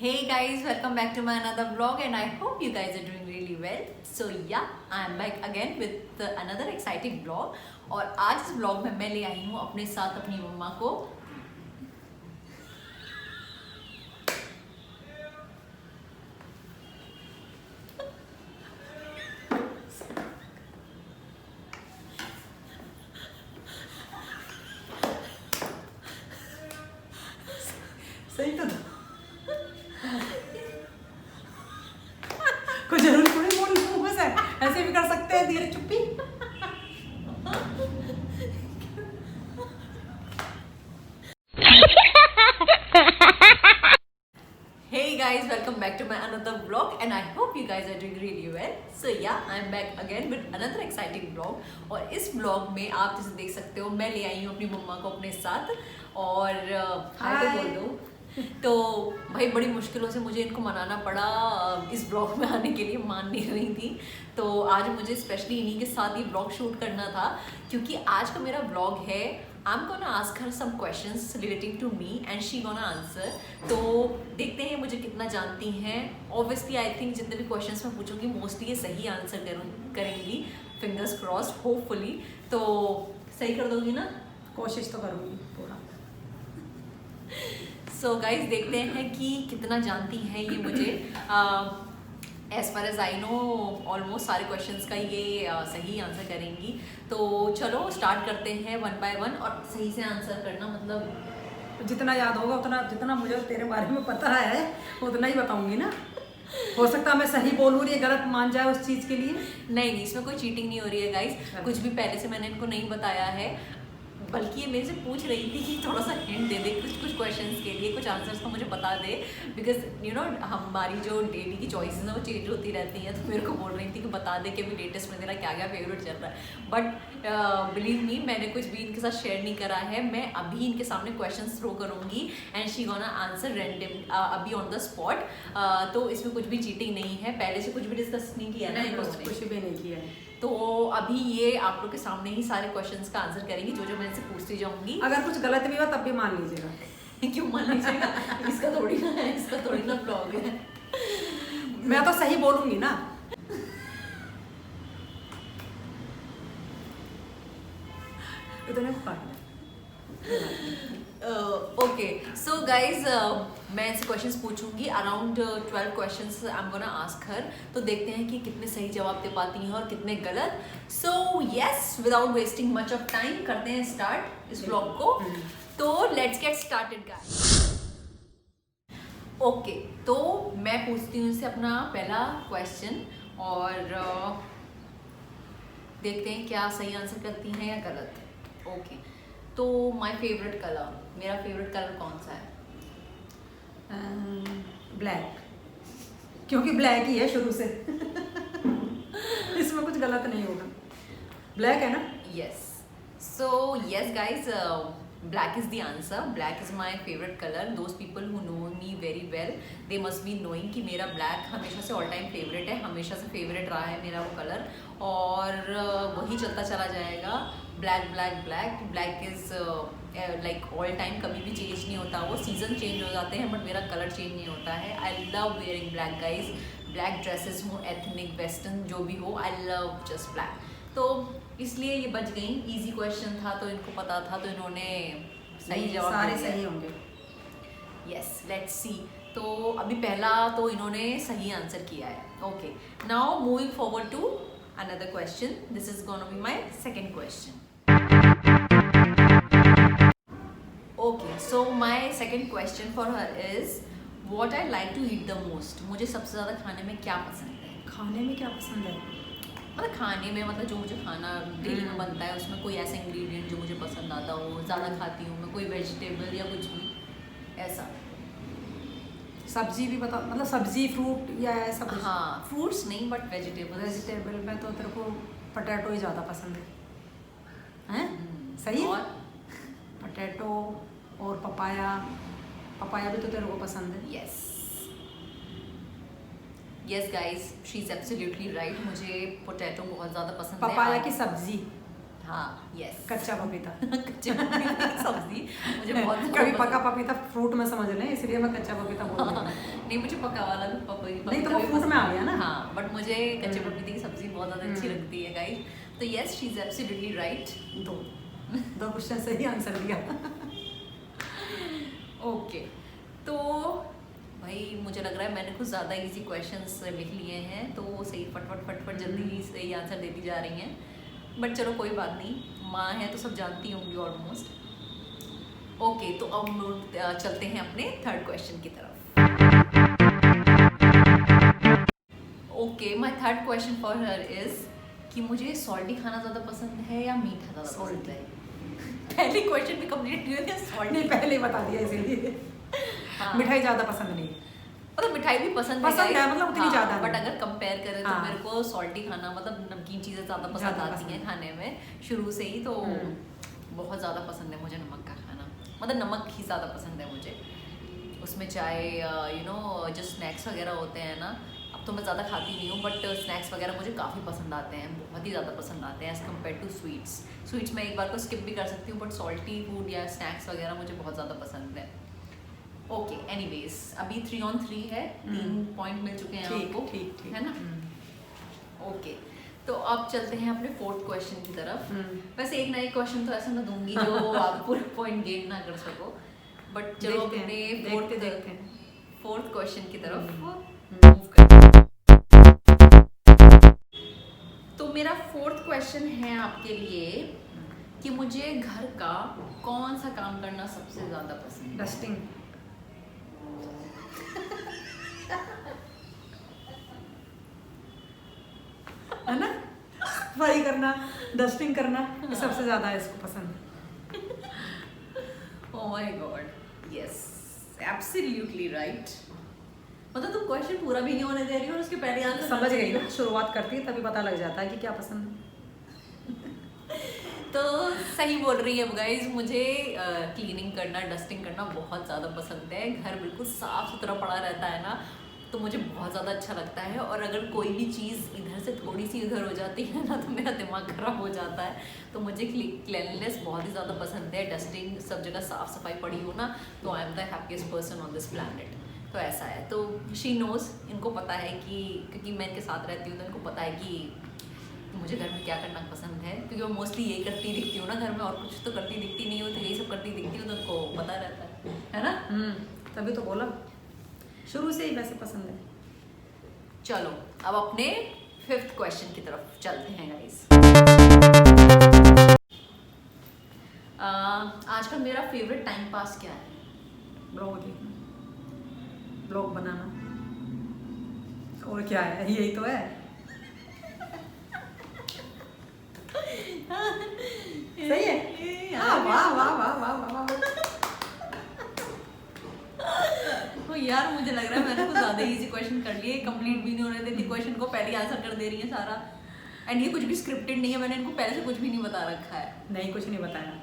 Hey guys, welcome back to my another vlog and I hope you guys are doing really well. So yeah, I am back again with another exciting vlog. और आज इस vlog में मैं ले आई हूँ अपने साथ अपनी मम्मा को। सही तो कोई जरूर थोड़ी बोल बस है, ऐसे भी कर सकते हैं। धीरे चुप्पी। Hey guys, welcome back to my another vlog and I hope you guys are doing really well. So yeah, I'm back again with another exciting vlog. और इस vlog में आप जैसे देख सकते हो मैं ले आई हूँ अपनी मम्मा को अपने साथ और हाय तो बोल दो। तो भाई बड़ी मुश्किलों से मुझे इनको मनाना पड़ा इस ब्लॉग में आने के लिए, मान नहीं रही थी। तो आज मुझे स्पेशली इन्हीं के साथ ही ब्लॉग शूट करना था क्योंकि आज का मेरा ब्लॉग है I am gonna ask her some questions relating to me and she gonna answer. तो देखते हैं मुझे कितना जानती हैं। ऑब्वियसली आई थिंक जितने भी क्वेश्चंस मैं पूछूंगी मोस्टली ये सही आंसर करेंगी, फिंगर्स क्रॉस्ड होपफुली। तो सही कर दोगी ना? कोशिश तो करूँगी पूरा। सो गाइज देखते हैं कि कितना जानती हैं ये मुझे। As far as I know almost सारे क्वेश्चंस का ये सही आंसर करेंगी। तो चलो स्टार्ट करते हैं वन बाय वन और सही से आंसर करना, मतलब जितना याद होगा उतना, जितना मुझे तेरे बारे में पता है उतना ही बताऊंगी ना। हो सकता है मैं सही बोलूँ ये गलत मान जाए उस चीज़ के लिए। नहीं, इसमें कोई चीटिंग नहीं हो रही है गाइज। कुछ भी पहले से मैंने इनको नहीं बताया है, बल्कि ये मेरे से पूछ रही थी कि थोड़ा सा हिंट दे दे कुछ क्वेश्चंस के लिए, कुछ आंसर्स तो मुझे बता दे। बिकॉज यू नो हमारी जो डेली की चॉइसेस हैं वो चेंज होती रहती हैं। तो मेरे को बोल रही थी कि बता दे कि अभी लेटेस्ट में तेरा क्या क्या फेवरेट चल रहा है। बट बिलीव मी, मैंने कुछ भी इनके साथ शेयर नहीं करा है। मैं अभी इनके सामने क्वेश्चन थ्रो करूँगी and she gonna answer random अभी ऑन द स्पॉट। तो इसमें कुछ भी चीटिंग नहीं है। पहले से कुछ भी डिस्कस नहीं किया ना, कुछ भी नहीं किया है। तो अभी ये आप लोग के सामने ही सारे क्वेश्चंस का आंसर करेंगी जो जो मैं इनसे पूछती जाऊंगी। अगर कुछ गलत भी हो तब भी मान लीजिएगा। क्यों मान लीजिएगा? इसका थोड़ी ना है, इसका थोड़ी ना ब्लॉग है। मैं तो सही बोलूंगी ना। इतने को काट ओके सो गाइज मैं इनसे क्वेश्चंस पूछूंगी। Around 12 questions I am gonna ask हर। तो देखते हैं कि कितने सही जवाब दे पाती हैं और कितने गलत। So yes, without wasting much of time करते हैं स्टार्ट इस ब्लॉग को। तो let's get started guys. Okay, तो मैं पूछती हूँ इनसे अपना पहला क्वेश्चन और देखते हैं क्या सही आंसर करती हैं या गलत। ओके, तो माय फेवरेट कलर, मेरा फेवरेट कलर कौन सा है? ब्लैक, क्योंकि ब्लैक ही है शुरू से। इसमें कुछ गलत नहीं होगा। ब्लैक है ना? Yes. So yes guys, black is the answer. Black is my favorite color. Those people who know me very well, they must be knowing कि मेरा black हमेशा से all time favorite है, हमेशा से favorite रहा है मेरा वो कलर और वही चलता चला जाएगा। black black black black is like all time, कभी भी चेंज नहीं होता। वो सीजन चेंज हो जाते हैं बट मेरा कलर चेंज नहीं होता है। I love wearing black guys. Black dresses हो, एथनिक वेस्टर्न जो भी हो, आई लव जस्ट ब्लैक। तो इसलिए ये बच गई। इजी क्वेश्चन था तो इनको पता था, तो इन्होंने सही जवाब सारे सही होंगे। Yes, let's see. तो अभी पहला तो इन्होंने सही आंसर किया है। Okay, now moving forward to another question. This is gonna be my second question. Okay, so my second question for her is what I like to eat the most. मुझे सबसे ज़्यादा खाने में क्या पसंद है? खाने में क्या पसंद है? मतलब खाने में, मतलब जो मुझे खाना डेली में बनता है उसमें कोई ऐसा इंग्रेडिएंट जो मुझे पसंद आता हो, ज़्यादा खाती हूँ मैं, कोई वेजिटेबल या कुछ भी ऐसा। सब्जी भी बता, मतलब सब्जी फ्रूट या ऐसा कुछ? हाँ, फ्रूट्स नहीं बट वेजिटेबल। वेजिटेबल में तो तेरे को पोटैटो ही ज़्यादा पसंद है, हैं? सही है? और पोटैटो और पपाया, पपाया भी तो तेरे को पसंद है। Yes yes guys, she is absolutely right. मुझे पोटैटो बहुत ज़्यादा पसंद है। पपाया की सब्जी। हाँ यस, कच्चा पपीता। कच्चे पपीते की सब्जी मुझे बहुत कभी पका पपीता फ्रूट में समझ लें, इसलिए मैं कच्चा पपीता बोल रही हूँ। नहीं, मुझे पका वाला भी नहीं तो वो फूड में आ गया ना। हाँ, बट मुझे कच्चे पपीते की सब्जी बहुत ज़्यादा अच्छी लगती है गाइस। तो yes, she is absolutely right. दो क्वेश्चन सही आंसर दिया। ओके, तो भाई मुझे लग रहा है मैंने कुछ ज़्यादा इजी क्वेश्चंस लिख लिए हैं, तो वो सही फटफट जल्दी सही आंसर देती जा रही हैं। बट चलो कोई बात नहीं, माँ है तो सब जानती होंगी ऑलमोस्ट। ओके, तो अब हम लोग चलते हैं अपने थर्ड क्वेश्चन की तरफ। Okay, my third question for her is कि मुझे सॉल्टी खाना ज़्यादा पसंद है या मीठा ज़्यादा पसंद है। पहले क्वेश्चन भी कंप्लीट नहीं हुआ, सॉल्टी नहीं पहले ही बता दिया इसीलिए। हाँ। मिठाई ज्यादा पसंद नहीं, मतलब मिठाई भी पसंद है, मतलब उतनी ज्यादा बट नहीं। अगर कंपेयर करें तो हाँ। मेरे को सॉल्टी खाना, मतलब नमकीन चीज़ें ज़्यादा पसंद ज़्यादा आती पसंद हैं है। खाने में शुरू से ही। तो बहुत ज़्यादा पसंद है मुझे नमक का खाना, मतलब नमक ही ज़्यादा पसंद है मुझे। उसमें चाहे यू नो जो स्नैक्स वगैरह होते हैं ना, अब तो मैं ज़्यादा खाती नहीं हूँ, बट स्नैक्स वगैरह मुझे काफ़ी पसंद आते हैं, बहुत ही ज़्यादा पसंद आते हैं as compared to sweets. Sweets मैं एक बार को स्किप भी कर सकती हूँ, बट सॉल्टी फूड या स्नैक्स वगैरह मुझे बहुत ज़्यादा पसंद है। ओके, एनीवेज अभी 3 on 3 है, 3 पॉइंट मिल चुके हैं आपको, ठीक है ना। ओके, तो अब चलते हैं अपने फोर्थ क्वेश्चन की तरफ। वैसे एक ना एक क्वेश्चन तो ऐसा मैं दूंगी जो आप पूरे पॉइंट गेन ना कर सको, बट चलो अपने फोर्थ क्वेश्चन की तरफ मूव करते हैं। तो मेरा फोर्थ क्वेश्चन है आपके लिए कि मुझे घर का कौन सा काम करना सबसे ज्यादा पसंद है। डस्टिंग है ना, सफाई करना, डस्टिंग करना, ये सबसे ज्यादा है इसको पसंद। Oh my God, yes, absolutely right. मतलब तुम क्वेश्चन पूरा भी नहीं होने दे रही हो और उसके पहले आंसर समझ गई ना, शुरुआत करती है तभी पता लग जाता है कि क्या पसंद है। तो सही बोल रही है गाइज, मुझे क्लीनिंग करना, डस्टिंग करना बहुत ज़्यादा पसंद है। घर बिल्कुल साफ सुथरा पड़ा रहता है ना, तो मुझे बहुत ज़्यादा अच्छा लगता है। और अगर कोई भी चीज़ इधर से थोड़ी सी इधर हो जाती है ना, तो मेरा दिमाग खराब हो जाता है। तो मुझे क्लीनलीनेस बहुत ही ज़्यादा पसंद है। डस्टिंग, सब जगह साफ़ सफाई पड़ी हो ना, तो I am the happiest person on this planet. तो ऐसा है। तो शी नोज़, इनको पता है कि, क्योंकि मैं इनके साथ रहती हूँ तो इनको पता है कि मुझे घर में क्या करना पसंद है, क्योंकि वो मोस्टली यही करती दिखती हूँ ना घर में, और कुछ तो करती दिखती नहीं हो, तो यही सब करती दिखती हूँ, तो उनको पता रहता है ना। तभी तो बोला, शुरू से ही वैसे पसंद है। चलो अब अपने फिफ्थ क्वेश्चन की तरफ चलते हैं गाइस। आजकल मेरा फेवरेट टाइम पास क्या है? ब्लॉग देखना, ब्लॉग बनाना, और क्या है, यही तो है। सही है। वाह वाह वाह वाह वाह वाह। तो यार मुझे लग रहा है मैंने कुछ ज्यादा इजी क्वेश्चन कर लिए, कंप्लीट भी नहीं होने देती क्वेश्चन को, पहले आंसर कर दे रही है सारा। एंड ये कुछ भी स्क्रिप्टेड नहीं है, मैंने इनको पहले से कुछ भी नहीं बता रखा है। नहीं, कुछ नहीं बताया,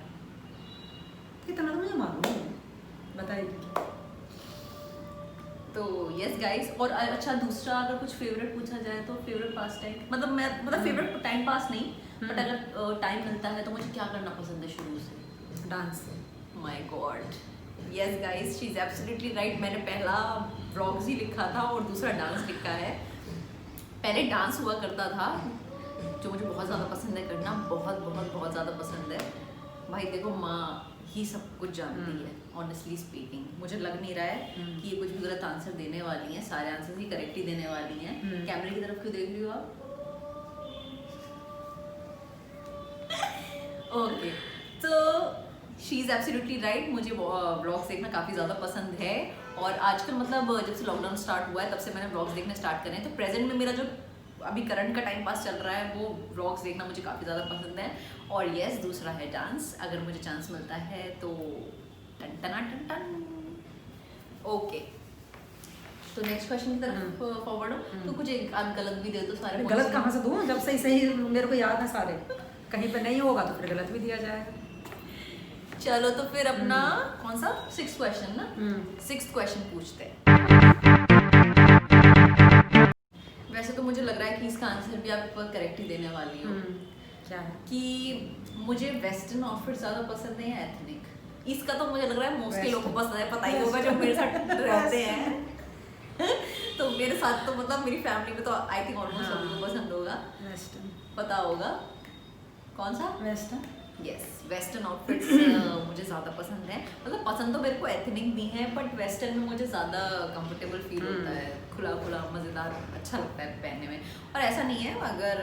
इतना तो मुझे मालूम है, बताइए। तो यस गाइस, और अच्छा दूसरा अगर कुछ फेवरेट पूछा जाए तो फेवरेट पास टाइम, मतलब फेवरेट टाइम पास नहीं, बट अगर टाइम मिलता है तो मुझे क्या करना पसंद है शुरू से? Dance. My God, yes guys, she is absolutely right. मैंने पहला व्लॉग्स ही लिखा था और दूसरा डांस लिखा है। पहले डांस हुआ करता था, जो मुझे बहुत ज़्यादा पसंद है करना, बहुत बहुत बहुत ज़्यादा पसंद है। भाई देखो, माँ ही सब कुछ जानती है, ऑनेस्टली स्पीकिंग। मुझे लग नहीं रहा है कि ये कुछ भी गलत आंसर देने वाली हैं, सारे आंसर ही करेक्ट ही देने वाली हैं। कैमरे की तरफ क्यों देख रही हो आप? ओके, तो शी इज़ एब्सोल्युटली राइट। मुझे व्लॉग्स देखना काफ़ी ज़्यादा पसंद है, और आजकल मतलब जब से लॉकडाउन स्टार्ट हुआ है तब से मैंने व्लॉग्स देखने स्टार्ट करे हैं। तो प्रेजेंट में मेरा जो अभी करंट का टाइम पास चल रहा है वो व्लॉग्स देखना मुझे काफ़ी ज़्यादा पसंद है। और यस, दूसरा है डांस, अगर मुझे चांस मिलता है तो टन टना टन टन। ओके, तो नेक्स्ट क्वेश्चन की तरफ फॉरवर्ड हो। तो कुछ एक आध गलत भी दे दो, सारे गलत कहाँ से दूँ, जब सही सही मेरे को याद है सारे। कहीं पे नहीं होगा तो फिर गलत भी दिया जाएगा। चलो तो फिर अपना कौन सा 6th क्वेश्चन ना, 6th क्वेश्चन पूछते हैं। वैसे तो मुझे लग रहा है कि इसका आंसर भी आप करेक्ट ही देने वाली हो। क्या है? कि मुझे वेस्टर्न आउटफिट ज़्यादा पसंद है या एथनिक? इसका तो मुझे लग रहा है मोस्टली लोगों को पसंद है, पता ही होगा जो मेरे साथ रहते हैं। तो मेरे साथ तो मतलब मेरी फैमिली में तो आई थिंक ऑलमोस्ट सभी को पसंद होगा। वेस्टर्न। पता होगा कौन सा? वेस्टर्न। यस, वेस्टर्न आउटफिट्स मुझे ज़्यादा पसंद है। मतलब पसंद तो मेरे को एथनिक भी है, बट वेस्टर्न में मुझे ज़्यादा कंफर्टेबल फील होता है, खुला खुला मज़ेदार अच्छा लगता है पहनने में। और ऐसा नहीं है, अगर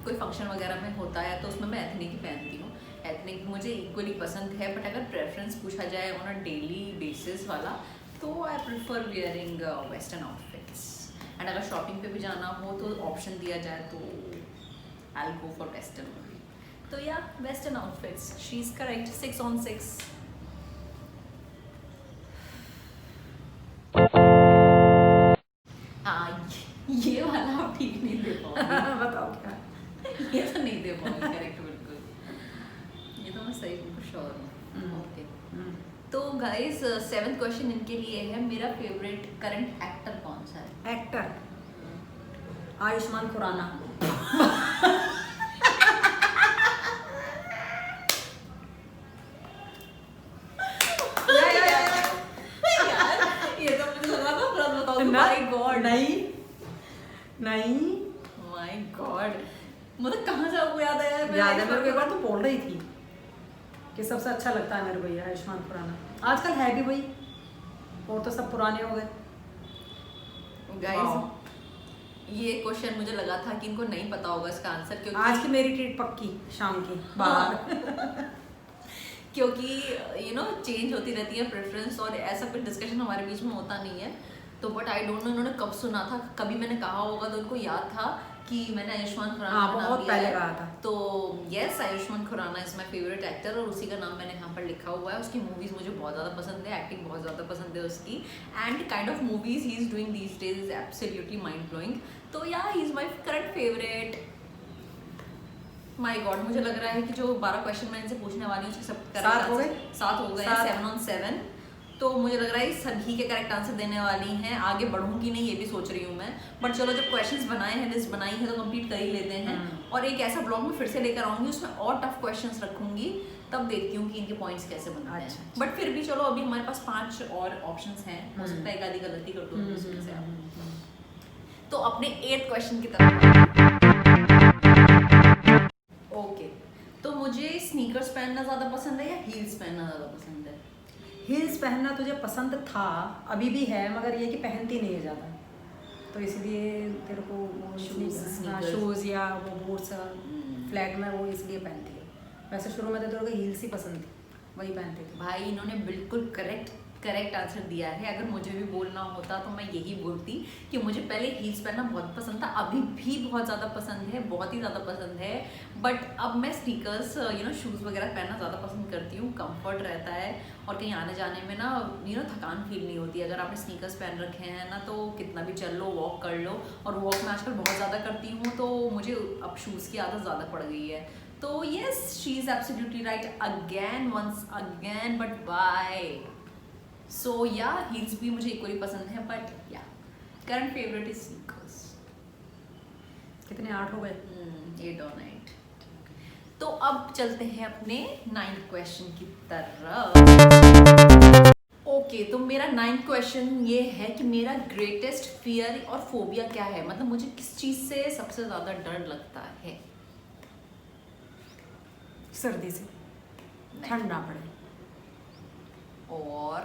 कोई फंक्शन वगैरह में होता है तो उसमें मैं एथनिक ही पहनती हूँ। एथनिक मुझे इक्वली पसंद है, बट अगर प्रेफरेंस पूछा जाए ऑन अ डेली बेसिस वाला, तो I prefer wearing western outfits. And अगर शॉपिंग पे भी जाना हो तो ऑप्शन दिया जाए तो आई विल गो फॉर वेस्टर्न। तो या western outfits, she is correct, 6 on 6। हाँ, ये वाला आप ठीक नहीं दे पाओगे। बताओ क्या? ये तो नहीं दे पाओगे करेक्ट, बिल्कुल। ये तो मैं सही बिल्कुल श्योर हूँ। ओके, तो गाइस 7th क्वेश्चन इनके लिए है, मेरा फेवरेट करंट एक्टर कौन सा है? Actor Ayushmann Khurrana. My god, नहीं नहीं, माय गॉड, मतलब कहाँ से आपको याद आया? याद है मेरे को, एक बार तो बोल रही थी कि सबसे अच्छा लगता है मेरे को ये आयुष्मान खुराना। आजकल है भी वही, और तो सब पुराने हो गए। गाइस, ये क्वेश्चन मुझे लगा था कि इनको नहीं पता होगा इसका आंसर, क्योंकि आज की मेरी ट्रीट पक्की शाम की बाहर। क्योंकि यू नो चेंज होती रहती है प्रेफरेंस, और ऐसा कुछ डिस्कशन हमारे बीच में होता नहीं है। तो बट आई डोंट नो इन्होंने कब सुना था, कभी मैंने कहा होगा तो उनको याद था कि मैंने आयुष्मान खुराना का नाम बहुत लिया पहले है। कहा था। तो yes, Ayushmann Khurrana is my favourite actor, और उसी का नाम मैंने यहाँ पर लिखा हुआ है। उसकी मूवीज मुझे बहुत ज़्यादा पसंद है, एक्टिंग बहुत ज़्यादा पसंद है उसकी, and kind of movies he is doing these days is absolutely mind blowing. तो या he is my current favourite. My God, मुझे लग रहा है कि जो 12 क्वेश्चन मैं इनसे पूछने वाली हूँ उसके सब सात हो गए? 7 हो गए, 7 on 7। तो मुझे लग रहा है सभी के करेक्ट आंसर देने वाली हैं। आगे बढ़ूंगी नहीं, ये भी सोच रही हूँ मैं, बट चलो जब क्वेश्चंस बनाए हैं, लिस्ट बनाई है, तो कंप्लीट कर ही लेते हैं। और एक ऐसा ब्लॉग में फिर से लेकर आऊंगी, उसमें और टफ क्वेश्चंस रखूंगी, तब देखती हूँ कि इनके पॉइंट्स कैसे बनते हैं। बट फिर भी चलो, अभी हमारे पास 5 और ऑप्शंस हैं, हो सकता है एक आधी गलती कर दूँ उसमें से। तो अपने 8th क्वेश्चन की तरफ। ओके, तो मुझे स्नीकर्स पहनना ज़्यादा पसंद है या हील्स पहनना ज़्यादा पसंद है? हील्स पहनना तुझे पसंद था, अभी भी है, मगर ये कि पहनती नहीं है ज़्यादा, तो इसलिए तेरे को वो शूज़ या वो बूट्स फ्लैट में वो इसलिए पहनती है। वैसे शुरू में तो तेरे को हील्स ही पसंद थी, वही पहनती थी। भाई इन्होंने बिल्कुल करेक्ट आंसर दिया है। अगर मुझे भी बोलना होता तो मैं यही बोलती कि मुझे पहले हील्स पहनना बहुत पसंद था, अभी भी बहुत ज़्यादा पसंद है, बहुत ही ज़्यादा पसंद है। बट अब मैं स्नीकर्स शूज़ वगैरह पहनना ज़्यादा पसंद करती हूँ, कंफर्ट रहता है, और कहीं आने जाने में ना थकान फील नहीं होती। अगर आपने स्नीकर्स पहन रखे हैं ना, तो कितना भी चल लो, वॉक कर लो, और वॉक मैं आजकल बहुत ज़्यादा करती हूँ, तो मुझे अब शूज़ की आदत ज़्यादा पड़ गई है। तो yes, she is absolutely right again, once again, but bye. So या हील्स भी मुझे इक्वली पसंद है, बट या करंट फेवरेट इज स्नीकर्स। कितने 8 हो गए? 8 और 9। तो अब चलते हैं अपने 9th क्वेश्चन की तरफ। ओके, तो मेरा 9th क्वेश्चन ये है कि मेरा ग्रेटेस्ट फियर और फोबिया क्या है, मतलब मुझे किस चीज से सबसे ज्यादा डर लगता है? सर्दी से, ठंड ना पड़े। और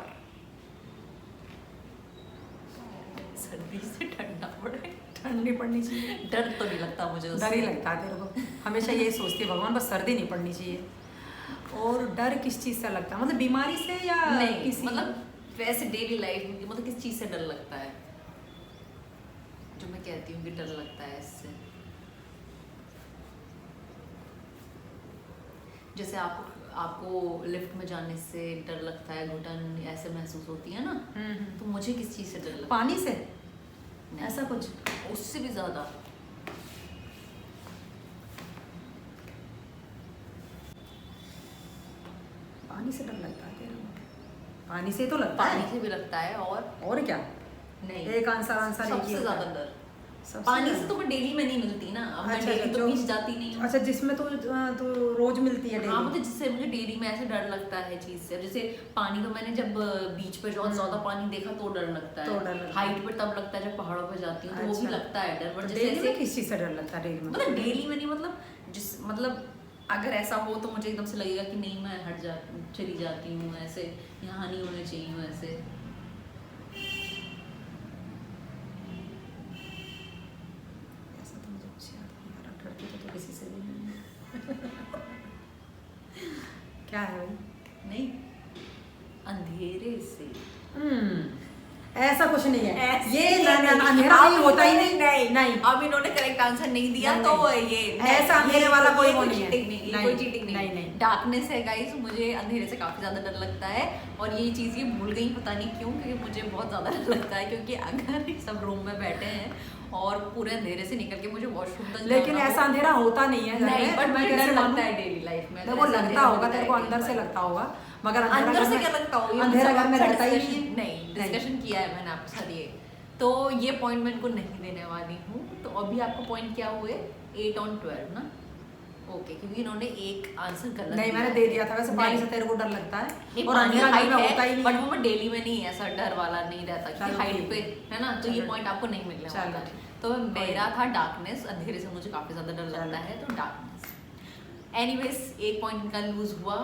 सर्दी से ठंड ना पड़े, ठंड नहीं पड़नी चाहिए। डर तो नहीं लगता मुझे उससे। डर ही लगता है तेरे को, हमेशा यही सोचती है भगवान बस सर्दी नहीं पड़नी चाहिए। और डर किस चीज़ से लगता है, मतलब बीमारी से या नहीं, किसी मतलब वैसे डेली लाइफ में, मतलब किस चीज़ से डर लगता है जो मैं कहती हूँ कि डर लगता है इससे? जैसे आपको लिफ्ट में जाने से डर लगता है, घुटन ऐसे महसूस होती है ना, तो मुझे किस चीज़ से डर लगता है? पानी से, नहीं, ऐसा कुछ? उससे भी ज़्यादा। पानी से डर लगता है तेरे को? पानी से तो लगता पानी है, से भी लगता है, और क्या? नहीं, एक आंसर एक ही सबसे होता ज़्यादा है। डर पानी से तो मैं डेली में नहीं मिलती ना, अब मैं डेली तो बीच जाती नहीं हूँ। अच्छा, जिसमें तो रोज मिलती है डेली? हाँ, मतलब जिससे मुझे डेली में ऐसे डर लगता है चीज से। जैसे पानी तो मैंने जब बीच पे बहुत ज्यादा पानी देखा तो डर लगता है, हाइट पे तब लगता है जब पहाड़ों पे जाती हूँ तो वो भी लगता है डर। बट जैसे ऐसे किस चीज से डर लगता है डेली में? मतलब डेली में नहीं, मतलब अगर ऐसा हो तो मुझे एकदम से लगेगा कि नहीं मैं चली जाती हूँ, ऐसे यहाँ नहीं होने चाहिए ऐसे। किसी से भी नहीं। क्या है भाई? नहीं, अंधेरे से। ऐसा कुछ नहीं है, ये अंधेरा नहीं होता ही नहीं। अब इन्होंने करेक्ट आंसर नहीं दिया तो ये ऐसा अंधेरे वाला कोई वो नहीं है, कोई चीटिंग नहीं। डार्कनेस है गाइस, मुझे अंधेरे से काफी ज्यादा डर लगता है और ये चीज ये भूल गई, पता नहीं क्यों, क्योंकि मुझे बहुत ज्यादा डर लगता है। क्योंकि अगर सब रूम में बैठे हैं और पूरे अंधेरे से निकल के मुझे वॉशरूम तक, लेकिन ऐसा अंधेरा होता नहीं है। नहीं, बट मैं डर लगता है डेली लाइफ में। वो लगता होगा तेरे को, अंदर से लगता होगा, मगर अंदर से क्या लगता होगा? अंधेरा घर में रहता ही नहीं। डिस्कशन किया है मैंने आपके साथ ये, तो ये पॉइंट मैं इनको नहीं देने वाली हूँ। तो अभी आपको पॉइंट क्या हुए? 8 on 12 ना? ओके, क्योंकि इन्होंने एक आंसर गलत नहीं, मैंने दे दिया था। वैसे पानी से तेरे को डर लगता है और अंधेरा में होता ही नहीं, बट वो मैं डेली में नहीं ऐसा डर वाला नहीं रहता क्योंकि हाइट पे है ना, तो ये पॉइंट आपको नहीं मिलने वाला है। तो मेरा था डार्कनेस, अंधेरे से मुझे काफी ज्यादा डर लगता है, तो डार्कनेस। एनीवेज, एक पॉइंट इनका लूज हुआ,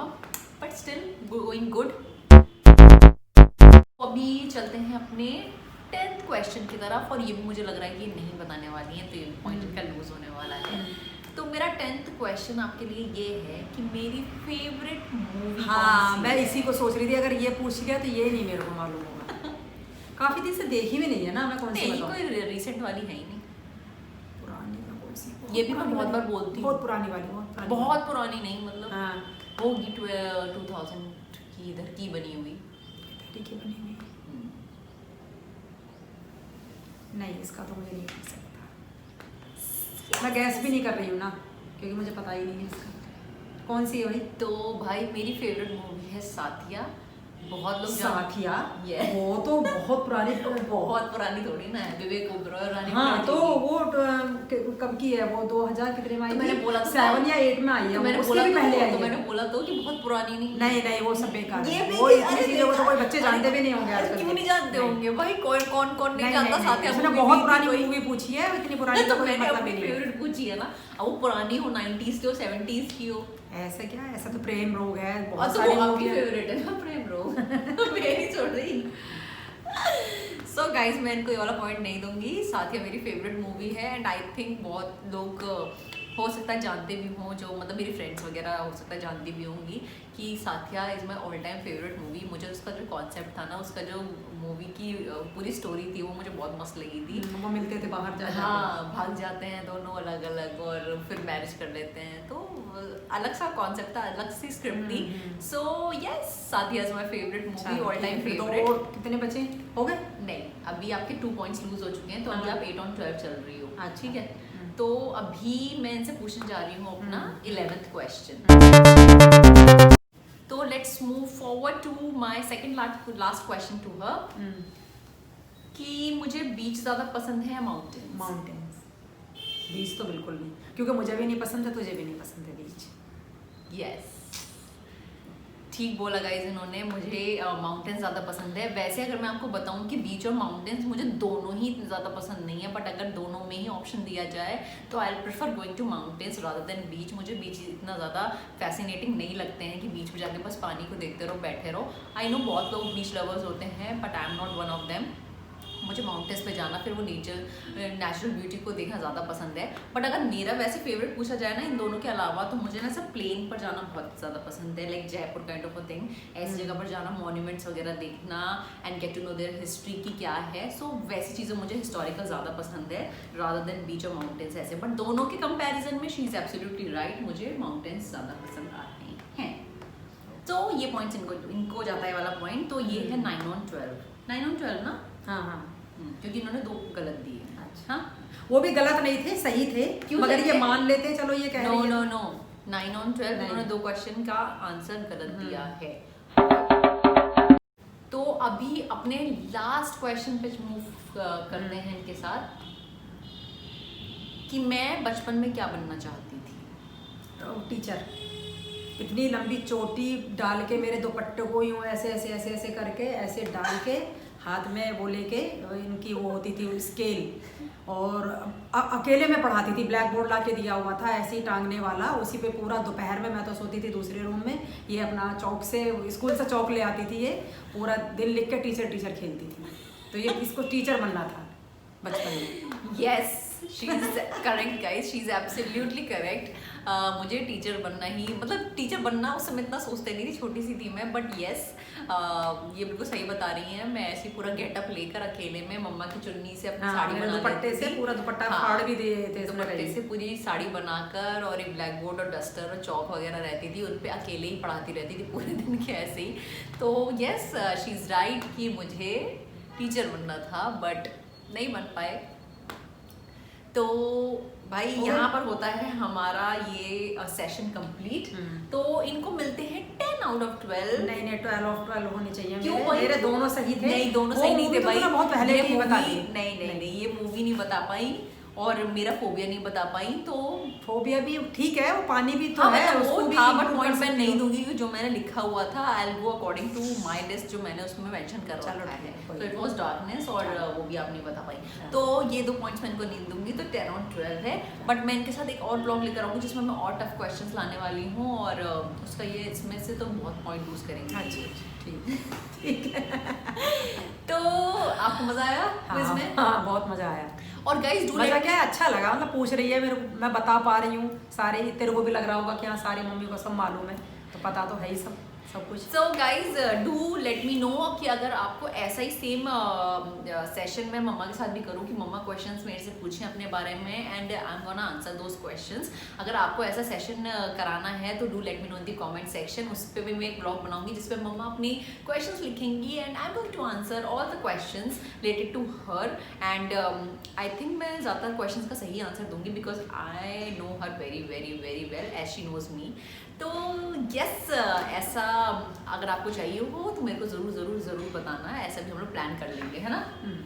बट स्टिल गोइंग गुड। अभी चलते हैं अपने 10th क्वेश्चन की तरफ, और ये भी मुझे लग रहा है कि नहीं बताने वाली है, तो ये पॉइंट इनका लूज होने वाला है। तो मेरा 10th क्वेश्चन आपके लिए ये है कि मेरी फेवरेट मूवी। हाँ, मैं इसी को सोच रही थी, अगर ये पूछ गया तो ये नहीं मेरे को मालूम होगा। काफी दिन से देखी भी नहीं है ना मैं, कौन सी बताऊं? कोई रिसेंट वाली है ही नहीं। पुरानी में कौन सी? ये भी मैं बहुत बार बोलती हूँ, बहुत पुरानी वाली, बहुत पुरानी नहीं, मतलब हाँ, होगी 2000 की, इधर की बनी हुई। ठीक है, बनी हुई। नहीं, इसका तो मुझे नहीं पता सकता, मैं गैस भी नहीं कर रही हूँ ना, क्योंकि मुझे पता ही नहीं है इसका कौन सी है भाई। तो भाई मेरी फेवरेट मूवी है साथिया। बहुत लोग साथिया, वो तो बहुत पुरानी बहुत पुरानी थोड़ी ना है, विवेक ओबरॉय और रानी। हाँ, तो वो कब की है? वो 2000 कितने में आई? तो मैंने बोला 7 या 8 में आई है। मैंने बोला पहले आई, तो मैंने बोला तो कि बहुत पुरानी नहीं, वो सब बेकार है। वो इतनी चीजों को तो कोई बच्चे जानते भी नहीं होंगे आजकल। क्यों नहीं जानते होंगे भाई? कौन नहीं जानता साथिया? उसने बहुत पुरानी मूवी पूछी है, इतनी पुरानी तो मैंने अपनी फेवरेट पूछी है ना। अब वो पुरानी हो, 90s की हो, 70s की हो, ऐसा क्या? ऐसा तो प्रेम रोग है, बहुत सारी आपकी फेवरेट है ना प्रेम रोग। मेरी छोड़ रही। सो गाइज, मैं इनको ये वाला पॉइंट नहीं दूंगी। साथिया मेरी फेवरेट मूवी है, एंड आई थिंक बहुत लोग हो सकता है जानते भी हों, जो मतलब मेरी फ्रेंड्स वगैरह हो सकता है जानती भी होंगी कि Saathiya is my all time favourite movie. मुझे उसका जो कॉन्सेप्ट था ना, उसका जो मूवी की पूरी स्टोरी थी, वो मुझे बहुत मस्त लगी थी। वो मिलते थे बाहर जाते, हाँ, भाग जाते हैं दोनों अलग अलग और फिर मैरिज कर लेते हैं, तो अलग सा कॉन्सेप्ट था, अलग सी स्क्रिप्ट थी। So yes, Saathiya is my favourite movie, all time favourite. तो कितने बचे हो गए? नहीं, अभी आपके 2 पॉइंट्स लूज हो चुके हैं, तो अभी आप 8 on 12 चल रही हो। हाँ, ठीक है। तो अभी मैं इनसे पूछने जा रही हूँ अपना 11th क्वेश्चन। तो let's move forward to my second last question to her, कि मुझे बीच ज्यादा पसंद है या माउंटेन्स? माउंटेन्स। बीच तो बिल्कुल नहीं, क्योंकि मुझे भी नहीं पसंद है, तुझे भी नहीं पसंद है बीच। यस, ठीक बोला गाइज इन्होंने, मुझे माउंटेन्स ज़्यादा पसंद है। वैसे अगर मैं आपको बताऊं कि बीच और माउंटेन्स मुझे दोनों ही इतने ज़्यादा पसंद नहीं है, बट अगर दोनों में ही ऑप्शन दिया जाए तो I prefer going to mountains rather than beach. मुझे बीच इतना ज़्यादा फैसिनेटिंग नहीं लगते हैं कि बीच में जाके बस पानी को देखते रहो, बैठे रहो। आई नो बहुत लोग बीच लवर्स होते हैं, but I am not one of them. मुझे माउंटेन्स पे जाना, फिर वो नेचुरल ब्यूटी को देखना ज़्यादा पसंद है। बट अगर मेरा वैसे फेवरेट पूछा जाए ना इन दोनों के अलावा, तो मुझे ना सब प्लेन पर जाना बहुत ज़्यादा पसंद है, like Jaipur kind of a thing. ऐसी जगह पर जाना, मॉन्यूमेंट्स वगैरह देखना and get to know their history की क्या है। सो वैसी चीज़ें मुझे हिस्टोरिकल ज़्यादा पसंद है रादर देन बीच और माउंटेन्स ऐसे। बट दोनों के कंपेरिजन में शी इज़ एब्सोल्युटली राइट, मुझे माउंटेन्स ज़्यादा पसंद आते हैं। तो ये पॉइंट्स इनको जाता है वाला पॉइंट। तो ये है 9 on 12। 9 on 12 ना? हाँ हाँ, क्योंकि इन्होंने 2 गलत दिए। अच्छा, वो भी गलत नहीं थे, सही थे, क्यों मगर ये मान लेते, चलो ये कह रही है। नो 9 on 12 इन्होंने 2 क्वेश्चन का आंसर गलत दिया है। तो अभी अपने लास्ट क्वेश्चन पे मूव करते हैं इनके साथ। कि मैं बचपन में क्या बनना चाहती थी। तो टीचर, इतनी लंबी चोटी डाल के मेरे दुपट्टे को यूँ ऐसे ऐसे ऐसे ऐसे करके ऐसे डाल के हाथ में वो लेके इनकी वो होती थी स्केल, और अकेले में पढ़ाती थी। ब्लैक बोर्ड ला के दिया हुआ था ऐसे ही टांगने वाला, उसी पे पूरा दोपहर में मैं तो सोती थी दूसरे रूम में, ये अपना चौक से स्कूल से चौक ले आती थी, ये पूरा दिन लिख के टीचर टीचर खेलती थी। तो ये इसको टीचर बनना था बचपन में। Yes, she is correct guys, she is absolutely correct. मुझे टीचर बनना ही, मतलब टीचर बनना उस समय इतना सोचते नहीं थी, छोटी सी थी मैं, बट यस ये बिल्कुल सही बता रही हैं। मैं ऐसी पूरा गेटअप लेकर अकेले में मम्मा की चुन्नी से अपनी साड़ी बना दुपट्टे से पूरा दुपट्टा फाड़ भी दिए थे, दुपट्टे से पूरी साड़ी बनाकर, और एक ब्लैक बोर्ड और डस्टर और चौक वगैरह रहती थी, उन पे अकेले ही पढ़ाती रहती थी पूरे दिन के ऐसे ही। तो यस, शी इज़ राइट कि मुझे टीचर बनना था, बट नहीं बन पाए। तो भाई यहाँ पर होता है हमारा ये सेशन कंप्लीट। तो इनको मिलते हैं 10 आउट ऑफ 12। नहीं 12 ऑफ 12 होने चाहिए। क्यों? मेरे दोनों सही थे। नहीं, दोनों सही नहीं थे भाई, बहुत पहले ही बता दी। नहीं, ये मूवी नहीं बता पाई और मेरा फोबिया नहीं बता पाई। तो फोबिया भी ठीक है, वो पानी भी तो है, मतलब उसको वो भी था, बट पॉइंट मैं नहीं दूंगी क्योंकि जो मैंने लिखा हुआ था I will go according to my list जो मैंने उसमें मेंशन कर रखा है। तो इट वाज डार्कनेस, और वो भी आप नहीं बता पाई। तो ये 2 पॉइंट्स मैं इनको नहीं दूंगी, तो 10 और 12 है। बट मैं इनके साथ एक और ब्लॉग लेकर आऊंगी जिसमें मैं और टफ क्वेश्चंस लाने वाली हूँ, और उसका ये इसमें से तो बहुत पॉइंट लूज करेंगे। हाँ जी, ठीक है। तो आपको मजा आया क्विज में? हाँ, बहुत मजा आया। और गाइस मजा क्या है, अच्छा लगा, मतलब पूछ रही है मेरे को, मैं बता पा रही हूँ सारे। तेरे को भी लग रहा होगा कि हाँ सारी मम्मी को सब मालूम है, तो पता तो है ही सब कुछ। So guys do let me know कि अगर आपको ऐसा ही सेम सेशन में मम्मा के साथ भी करूँ कि मम्मा क्वेश्चंस मेरे से पूछें अपने बारे में, and I am gonna answer those questions. अगर आपको ऐसा सेशन कराना है तो do let me know in the comment section. उस पर भी मैं एक ब्लॉग बनाऊंगी जिसपे मम्मा अपनी क्वेश्चंस लिखेंगी, and I am going to answer all the questions related to her. And I think मैं ज़्यादातर क्वेश्चंस का सही आंसर दूंगी because I know her very very very well as she knows me. तो यस, ऐसा अगर आपको चाहिए हो तो मेरे को ज़रूर बताना है, ऐसा भी हम लोग प्लान कर लेंगे, है ना?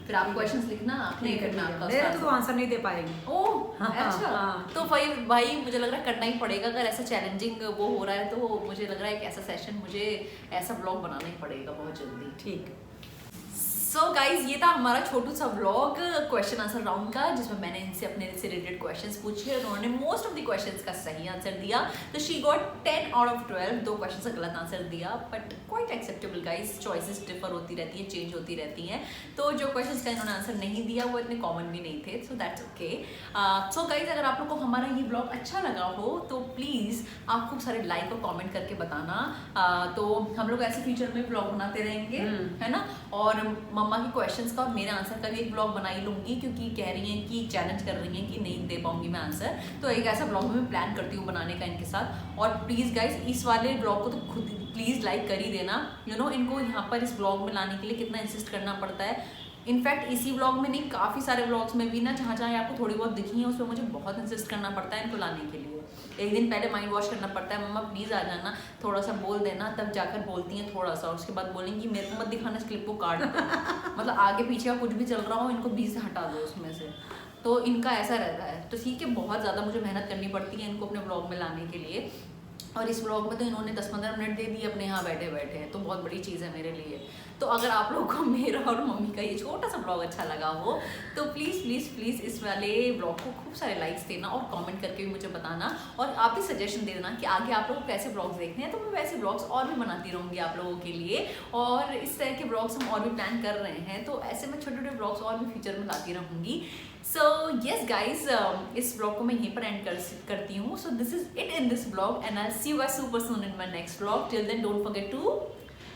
फिर आप क्वेश्चंस लिखना, आपने तो आंसर नहीं दे पाएगी। ओह अच्छा, तो भाई मुझे लग रहा है करना ही पड़ेगा। अगर ऐसा चैलेंजिंग वो हो रहा है तो मुझे लग रहा है कि ऐसा सेशन, मुझे ऐसा ब्लॉग बनाना ही पड़ेगा बहुत जल्दी। ठीक। सो गाइज ये था हमारा छोटू सा व्लॉग क्वेश्चन आंसर राउंड का, जिसमें मैंने इनसे अपने से रिलेटेड क्वेश्चंस पूछे और उन्होंने मोस्ट ऑफ द क्वेश्चंस का सही आंसर दिया। तो she got 10 out of 12। 2 questions का गलत आंसर दिया, but quite acceptable guys. Choices differ होती रहती हैं, चेंज होती रहती हैं। तो जो क्वेश्चंस का इन्होंने आंसर नहीं दिया वो इतने कॉमन भी नहीं थे, so that's okay. So guys अगर आप लोग को हमारा ये ब्लॉग अच्छा लगा हो तो प्लीज़ आप खूब सारे लाइक और कॉमेंट करके बताना। तो हम लोग ऐसे फ्यूचर में ब्लॉग बनाते रहेंगे, है ना? और मम्मा की क्वेश्चंस और मेरे आंसर का भी एक ब्लॉग बना ही लूंगी, क्योंकि कह रही हैं कि चैलेंज कर रही हैं कि नहीं दे पाऊंगी मैं आंसर। तो एक ऐसा ब्लॉग मैं प्लान करती हूँ बनाने का इनके साथ। और प्लीज़ गाइज इस वाले ब्लॉग को तो खुद प्लीज़ लाइक कर ही देना। यू नो इनको यहाँ पर इस ब्लॉग में लाने के लिए कितना इंसिस्ट करना पड़ता है। इनफैक्ट इसी ब्लॉग में नहीं, काफ़ी सारे ब्लॉग्स में भी ना, जहाँ जहाँ आपको थोड़ी बहुत दिखी है उसमें मुझे बहुत इंसिस्ट करना पड़ता है इनको लाने के लिए। एक दिन पहले माइंड वॉश करना पड़ता है, मम्मा प्लीज़ आ जाना, थोड़ा सा बोल देना, तब जाकर बोलती हैं थोड़ा सा, और उसके बाद बोलेंगी मेरे को मत दिखाना, इस क्लिप को काट दो। मतलब आगे पीछे का कुछ भी चल रहा हो इनको बीच से हटा दो उसमें से। तो इनका ऐसा रहता है। तो ठीक है, बहुत ज़्यादा मुझे मेहनत करनी पड़ती है इनको अपने ब्लॉग में लाने के लिए। और इस ब्लॉग में तो इन्होंने 10-15 मिनट दे दिए अपने यहाँ बैठे बैठे, तो बहुत बड़ी चीज़ है मेरे लिए। तो अगर आप लोगों को मेरा और मम्मी का ये छोटा सा ब्लॉग अच्छा लगा हो तो प्लीज़ प्लीज़ प्लीज़ इस वाले ब्लॉग को खूब सारे लाइक्स देना और कमेंट करके भी मुझे बताना। और आप भी सजेशन दे देना कि आगे आप लोग को कैसे ब्लॉग्स देखने हैं, तो मैं वैसे ब्लॉग्स और भी बनाती रहूँगी आप लोगों के लिए। और इस तरह के ब्लॉग्स हम और भी प्लान कर रहे हैं, तो ऐसे में छोटे छोटे ब्लॉग्स और भी फ्यूचर में लाती रहूँगी। So yes guys, इस ब्लॉग को मैं यहीं पर एंड करती हूँ। So this is it in this vlog and I'll see you guys super soon in my next vlog. Till then don't forget to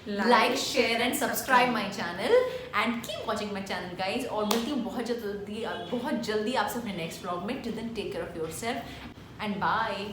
like, share and subscribe my channel and keep watching my channel guys. और मिलती हूँ बहुत जल्दी आपसे अपने next vlog में. Till then take care of yourself and bye.